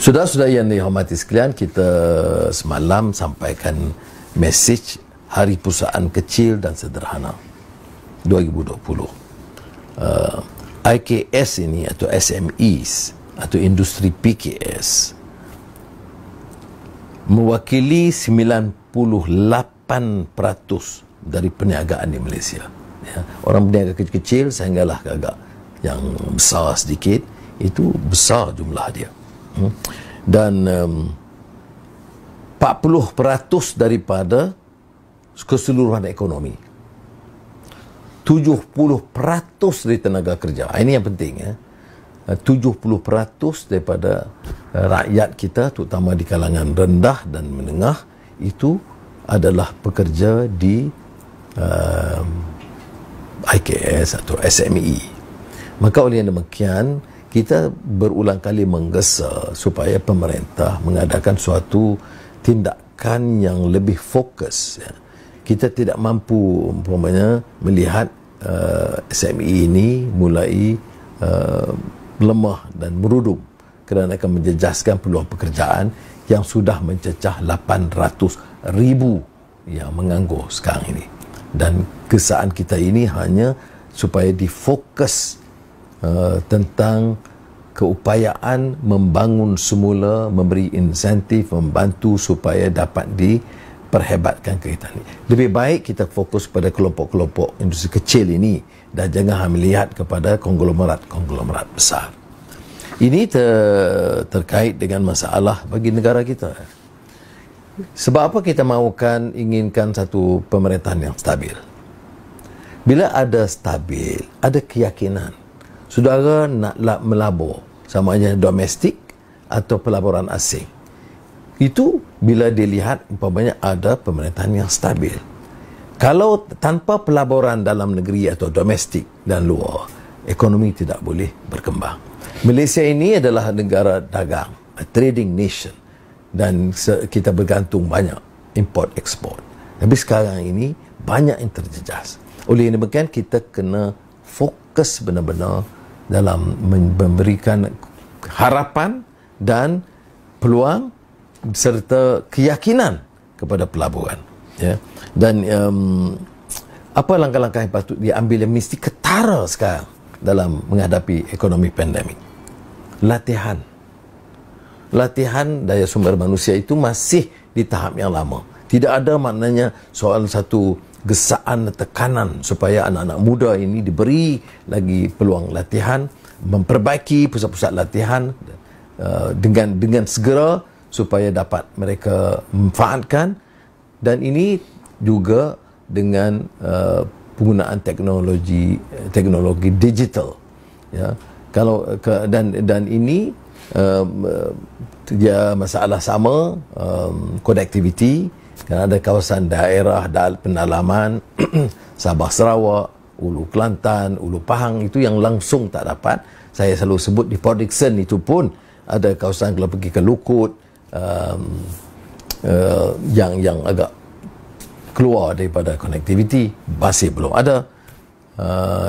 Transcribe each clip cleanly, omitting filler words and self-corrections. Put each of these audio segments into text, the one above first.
Sudah-sudah yang dihormati sekalian, kita semalam sampaikan mesej Hari Perusahaan Kecil dan Sederhana 2020. IKS ini atau SMEs atau industri PKS mewakili 98% dari perniagaan di Malaysia. Ya, orang berniaga kecil-kecil sehinggalah agak yang besar sedikit, itu besar jumlah dia. Dan 40% daripada keseluruhan ekonomi, 70% dari tenaga kerja. Ini yang penting, ya. 70% daripada rakyat kita, terutama di kalangan rendah dan menengah, itu adalah pekerja di IKS atau SME. Maka oleh yang demikian, kita berulang kali menggesa supaya pemerintah mengadakan suatu tindakan yang lebih fokus, ya. Kita tidak mampu umpamanya melihat SME ini mulai lemah dan merudum kerana akan menjejaskan peluang pekerjaan yang sudah mencecah 800,000 yang menganggur sekarang ini. Dan kesaan kita ini hanya supaya difokus tentang keupayaan membangun semula, memberi insentif, membantu supaya dapat diperhebatkan kita ini. Lebih baik kita fokus pada kelompok-kelompok industri kecil ini dan jangan melihat kepada konglomerat-konglomerat besar. Ini terkait dengan masalah bagi negara kita. Sebab apa kita inginkan satu pemerintahan yang stabil? Bila ada stabil, ada keyakinan, saudara nak melabur, sama ada domestik atau pelaburan asing, itu bila dilihat umpamanya ada pemerintahan yang stabil. Kalau tanpa pelaburan dalam negeri atau domestik dan luar, ekonomi tidak boleh berkembang. Malaysia ini adalah negara dagang, a trading nation, dan kita bergantung banyak import ekspor. Tapi sekarang ini banyak yang terjejas. Oleh yang demikian, kita kena fokus benar-benar dalam memberikan harapan dan peluang serta keyakinan kepada pelaburan, ya. Dan apa langkah-langkah yang patut diambil yang mesti ketara sekarang dalam menghadapi ekonomi pandemik? Latihan daya sumber manusia itu masih di tahap yang lama. Tidak ada maknanya soal satu gesaan tekanan supaya anak-anak muda ini diberi lagi peluang latihan, memperbaiki pusat-pusat latihan dengan segera supaya dapat mereka memanfaatkan. Dan ini juga dengan penggunaan teknologi digital, ya. Dan ini dia masalah sama connectivity, kerana ada kawasan daerah pendalaman Sabah Sarawak, Ulu Kelantan, Ulu Pahang itu yang langsung tak dapat. Saya selalu sebut di Port Dickson itu pun ada kawasan kalau pergi ke Lukut yang agak keluar daripada connectivity masih belum ada.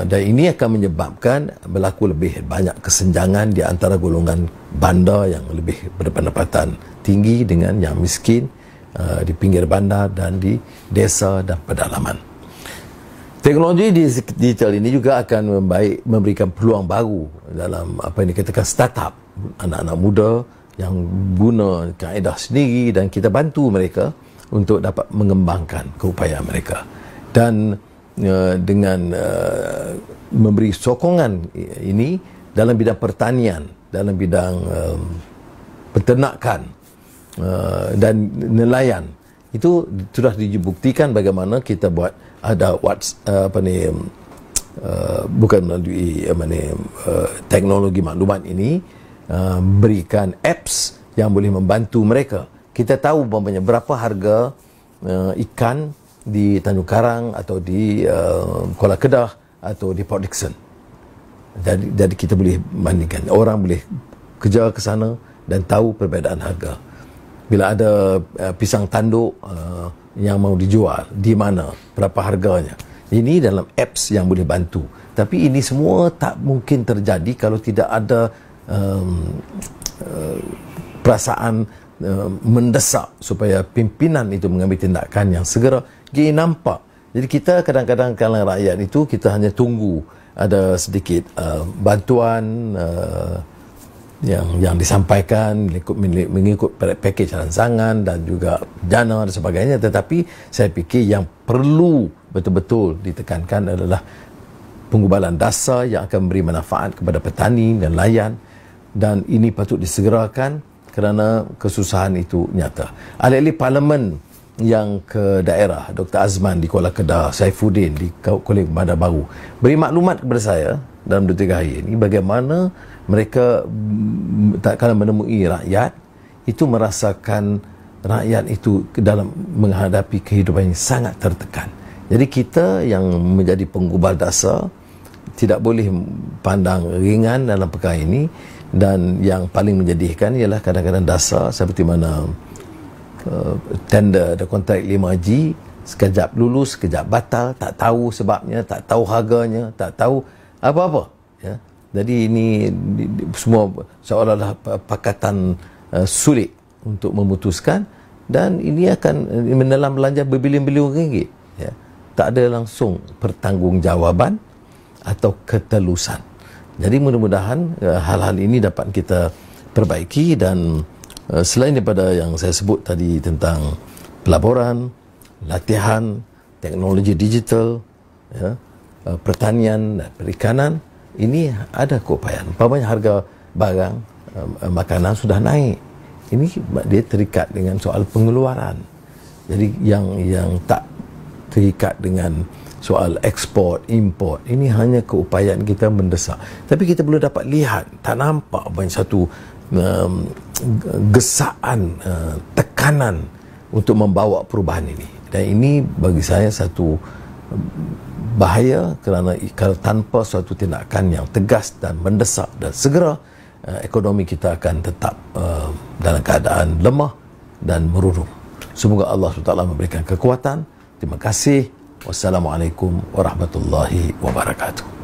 Dan ini akan menyebabkan berlaku lebih banyak kesenjangan di antara golongan bandar yang lebih berpendapatan tinggi dengan yang miskin di pinggir bandar dan di desa dan pedalaman. Teknologi digital ini juga akan memberikan peluang baru dalam apa yang dikatakan startup, anak-anak muda yang guna kaedah sendiri, dan kita bantu mereka untuk dapat mengembangkan keupayaan mereka. Dan dengan memberi sokongan ini dalam bidang pertanian, dalam bidang peternakan dan nelayan, itu sudah dibuktikan bagaimana kita buat ada bukan melalui teknologi maklumat ini, berikan apps yang boleh membantu mereka. Kita tahu umpamanya berapa harga ikan di Tanjung Karang atau di Kuala Kedah atau di Port Dickson. Jadi kita boleh bandingkan. Orang boleh kerja ke sana dan tahu perbezaan harga. Bila ada pisang tanduk yang mau dijual, di mana, berapa harganya. Ini dalam apps yang boleh bantu. Tapi ini semua tak mungkin terjadi kalau tidak ada perasaan mendesak supaya pimpinan itu mengambil tindakan yang segera nampak. Jadi kita kadang-kadang kalangan rakyat itu kita hanya tunggu ada sedikit bantuan yang disampaikan mengikut pakej rancangan dan juga dana dan sebagainya, tetapi saya fikir yang perlu betul-betul ditekankan adalah penggubalan dasar yang akan memberi manfaat kepada petani dan nelayan, dan ini patut disegerakan kerana kesusahan itu nyata. Ahli-ahli parlimen yang ke daerah, Dr. Azman di Kuala Kedah, Saifuddin di Kuala Bandar Baru, beri maklumat kepada saya dalam 2-3 hari ini bagaimana mereka tak kala menemui rakyat itu merasakan rakyat itu dalam menghadapi kehidupan yang sangat tertekan. Jadi kita yang menjadi penggubal dasar tidak boleh pandang ringan dalam perkara ini, dan yang paling menyedihkan ialah kadang-kadang dasar seperti mana tender dan kontrak 5G sekejap lulus, sekejap batal, tak tahu sebabnya, tak tahu harganya, tak tahu apa-apa, ya. Jadi ini semua seolah-olah pakatan sulit untuk memutuskan, dan ini akan menelan belanja berbilion-bilion ringgit, ya. Tak ada langsung pertanggungjawaban atau ketelusan. Jadi mudah-mudahan hal-hal ini dapat kita perbaiki, dan selain daripada yang saya sebut tadi tentang pelaburan, latihan, teknologi digital, ya, pertanian dan perikanan, ini ada keupayaan. Umpamanya harga barang makanan sudah naik. Ini dia terikat dengan soal pengeluaran. Jadi yang tak terikat dengan soal ekspor, import, ini hanya keupayaan kita mendesak. Tapi kita belum dapat lihat, tak nampak banyak satu gesaan, tekanan untuk membawa perubahan ini. Dan ini bagi saya satu bahaya, kerana kalau tanpa suatu tindakan yang tegas dan mendesak dan segera, ekonomi kita akan tetap dalam keadaan lemah dan merurung. Semoga Allah SWT memberikan kekuatan. Terima kasih. Wassalamualaikum warahmatullahi wabarakatuh.